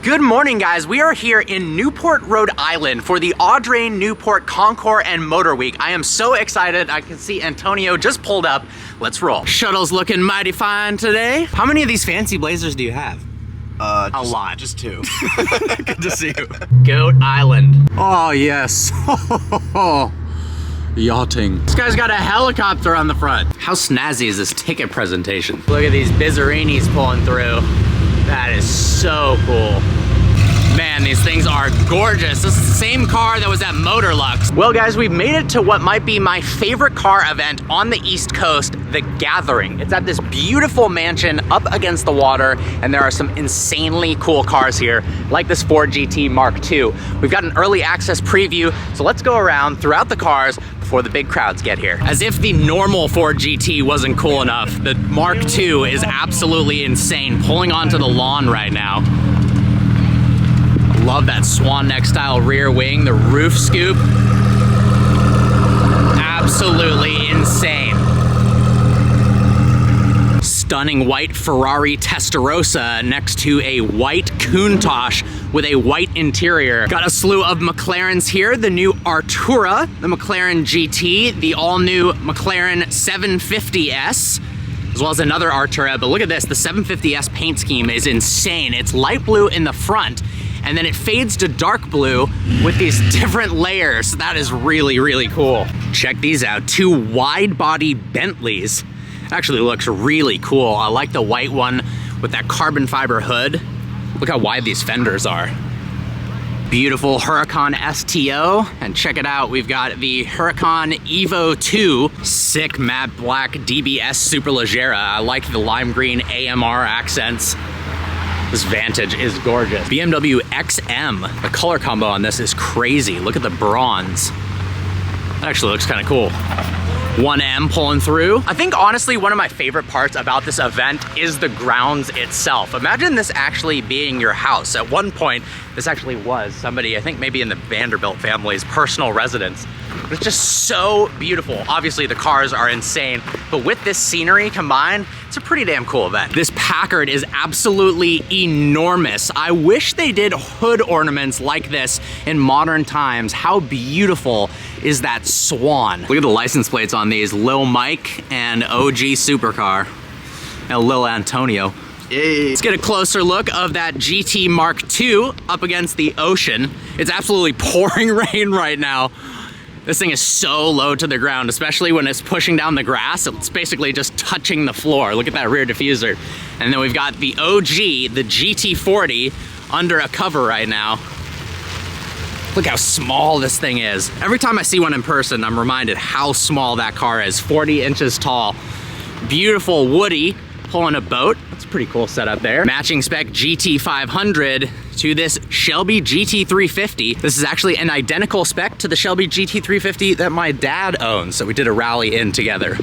Good morning, guys. We are here in Newport, Rhode Island for the Audrain Newport Concours and Motor Week. I am so excited. I can see Antonio just pulled up. Let's roll. Shuttle's looking mighty fine today. How many of these fancy blazers do you have? A lot. Just two. Good to see you. Goat Island. Oh, yes. Yachting. This guy's got a helicopter on the front. How snazzy is this ticket presentation? Look at these Bizzarinis pulling through. That is so cool. Man, these things are gorgeous. This is the same car that was at Motorlux. Well, guys, we've made it to what might be my favorite car event on the East Coast, The Gathering. It's at this beautiful mansion up against the water, and there are some insanely cool cars here, like this Ford GT Mark II. We've got an early access preview, so let's go around throughout the cars before the big crowds get here. As if the normal Ford GT wasn't cool enough, the Mark II is absolutely insane, pulling onto the lawn right now. Love that swan neck style rear wing, the roof scoop. Absolutely insane. Stunning white Ferrari Testarossa next to a white Countach with a white interior. Got a slew of McLarens here, the new Artura, the McLaren GT, the all-new McLaren 750S, as well as another Artura. But look at this, the 750S paint scheme is insane. It's light blue in the front, and then it fades to dark blue with these different layers. That is really, really cool. Check these out, two wide body Bentleys. Actually looks really cool. I like the white one with that carbon fiber hood. Look how wide these fenders are. Beautiful Huracan STO, and check it out, we've got the Huracan Evo 2, sick matte black DBS Superleggera. I like the lime green AMR accents. This Vantage is gorgeous. BMW XM, the color combo on this is crazy. Look at the bronze. That actually looks kind of cool. 1M pulling through. I think honestly one of my favorite parts about this event is the grounds itself. Imagine this actually being your house. At one point, this actually was somebody, I think maybe in the Vanderbilt family's personal residence. It's just so beautiful. Obviously the cars are insane, but with this scenery combined, it's a pretty damn cool event. This Packard is absolutely enormous. I wish they did hood ornaments like this in modern times. How beautiful is that swan? Look at the license plates on these. Lil Mike and OG Supercar. And Lil Antonio. Yay. Let's get a closer look of that GT Mark II up against the ocean. It's absolutely pouring rain right now. This thing is so low to the ground, especially when it's pushing down the grass. It's basically just touching the floor. Look at that rear diffuser. And then we've got the OG, the GT40, under a cover right now. Look how small this thing is. Every time I see one in person, I'm reminded how small that car is. 40 inches tall. Beautiful Woody pulling a boat. That's a pretty cool setup there. Matching spec GT500 to this Shelby GT350. This is actually an identical spec to the Shelby GT350 that my dad owns, so we did a rally in together.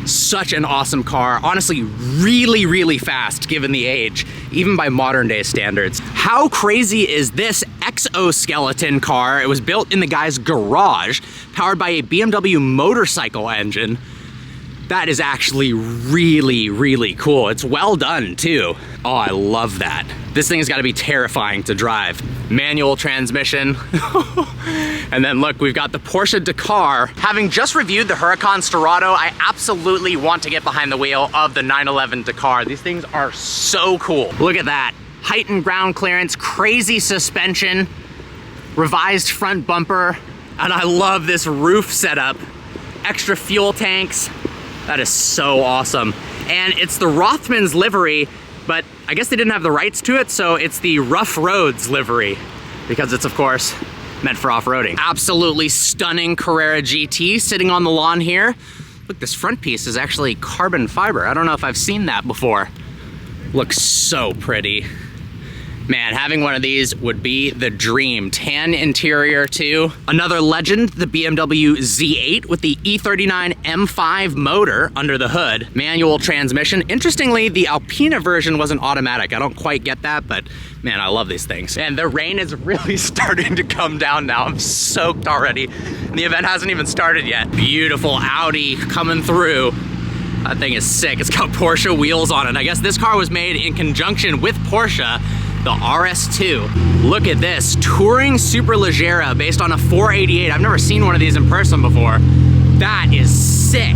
Such an awesome car. Honestly, really, really fast given the age, even by modern day standards. How crazy is this exoskeleton car? It was built in the guy's garage, powered by a BMW motorcycle engine. That is actually really, really cool. It's well done too. Oh, I love that. This thing has got to be terrifying to drive. Manual transmission. And then look, we've got the Porsche Dakar. Having just reviewed the Huracan Storado, I absolutely want to get behind the wheel of the 911 Dakar. These things are so cool. Look at that. Heightened ground clearance, crazy suspension, revised front bumper, and I love this roof setup. Extra fuel tanks. That is so awesome. And it's the Rothmans livery, but I guess they didn't have the rights to it, so it's the Rough Roads livery, because it's, of course, meant for off-roading. Absolutely stunning Carrera GT sitting on the lawn here. Look, this front piece is actually carbon fiber. I don't know if I've seen that before. Looks so pretty. Man, having one of these would be the dream. Tan interior too. Another legend, the BMW Z8 with the E39 M5 motor under the hood. Manual transmission. Interestingly, the Alpina version wasn't automatic. I don't quite get that, but man, I love these things. And the rain is really starting to come down now. I'm soaked already. And the event hasn't even started yet. Beautiful Audi coming through. That thing is sick. It's got Porsche wheels on it. I guess this car was made in conjunction with Porsche the RS2. Look at this, Touring Superleggera based on a 488. I've never seen one of these in person before. That is sick.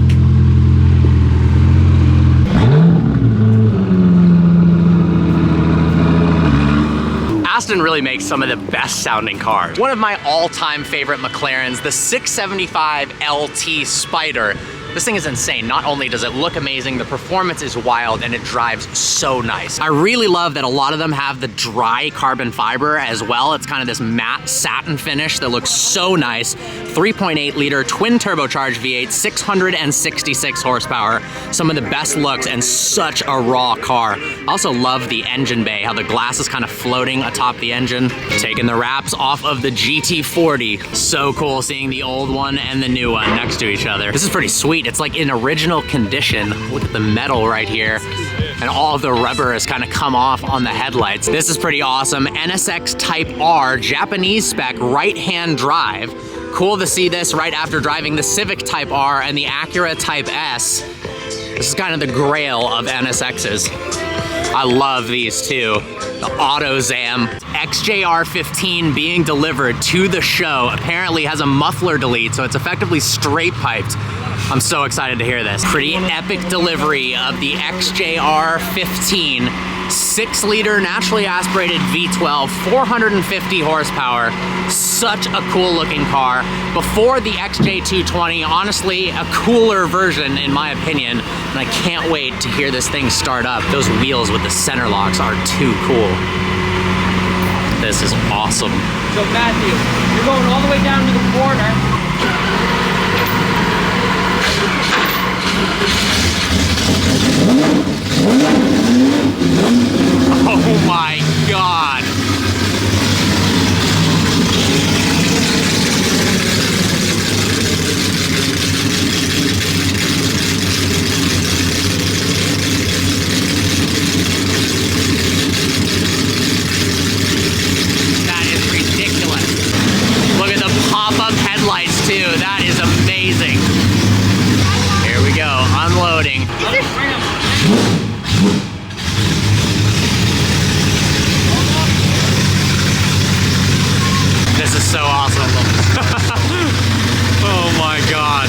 Aston really makes some of the best sounding cars. One of my all-time favorite McLarens, the 675 LT Spider. This thing is insane. Not only does it look amazing, the performance is wild and it drives so nice. I really love that a lot of them have the dry carbon fiber as well. It's kind of this matte satin finish that looks so nice. 3.8 liter twin turbocharged V8, 666 horsepower. Some of the best looks and such a raw car. I also love the engine bay, how the glass is kind of floating atop the engine. Taking the wraps off of the GT40. So cool seeing the old one and the new one next to each other. This is pretty sweet. It's like in original condition. Look at the metal right here. And all of the rubber has kind of come off on the headlights. This is pretty awesome. NSX Type R, Japanese spec, right-hand drive. Cool to see this right after driving the Civic Type R and the Acura Type S. This is kind of the grail of NSXs. I love these too. The AutoZam XJR 15 being delivered to the show apparently has a muffler delete, so it's effectively straight piped. I'm so excited to hear this. Pretty epic delivery of the XJR 15, 6-liter naturally aspirated V12, 450 horsepower. Such a cool looking car. Before the XJ220, honestly, a cooler version in my opinion, and I can't wait to hear this thing start up. Those wheels with the center locks are too cool. This is awesome. So Matthew, you're going all the way down to the corner. Oh my God. That is ridiculous. Look at the pop-up headlights too. That is amazing. Here we go, unloading. This is so awesome. Oh my God.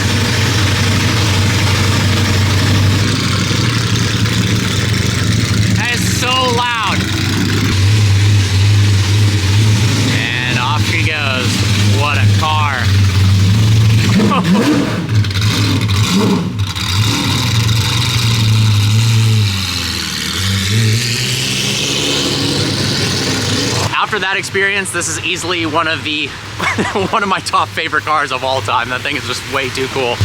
That is so loud. And off she goes. What a car. After that experience, this is easily one of my top favorite cars of all time. That thing is just way too cool.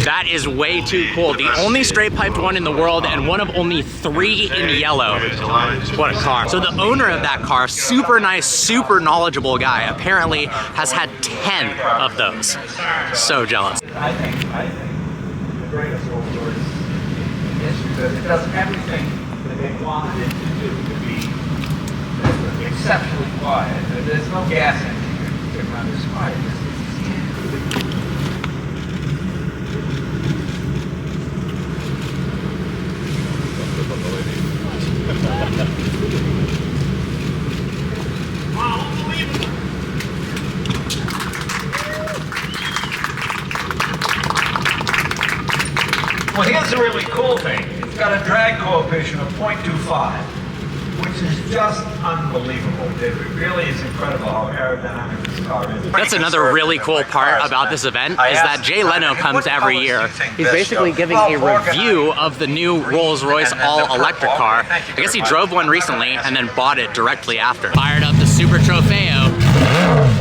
That is way too cool. The only straight piped one in the world and one of only 3 in yellow. What a car. So the owner of that car, super nice, super knowledgeable guy, apparently has had 10 of those. So jealous. I think the greatest old story is it does everything that they wanted it to do to be exceptionally quiet. There's no gas engine to run this quiet. Well, here's the really cool thing. It's got a drag coefficient of 0.25, which is just unbelievable. It really is incredible how aerodynamic this car is. That's another really cool part about this event, is that Jay Leno comes every year. He's basically giving a review of the new Rolls-Royce all-electric car. I guess he drove one recently and then bought it directly after. Fired up the Super Trofeo.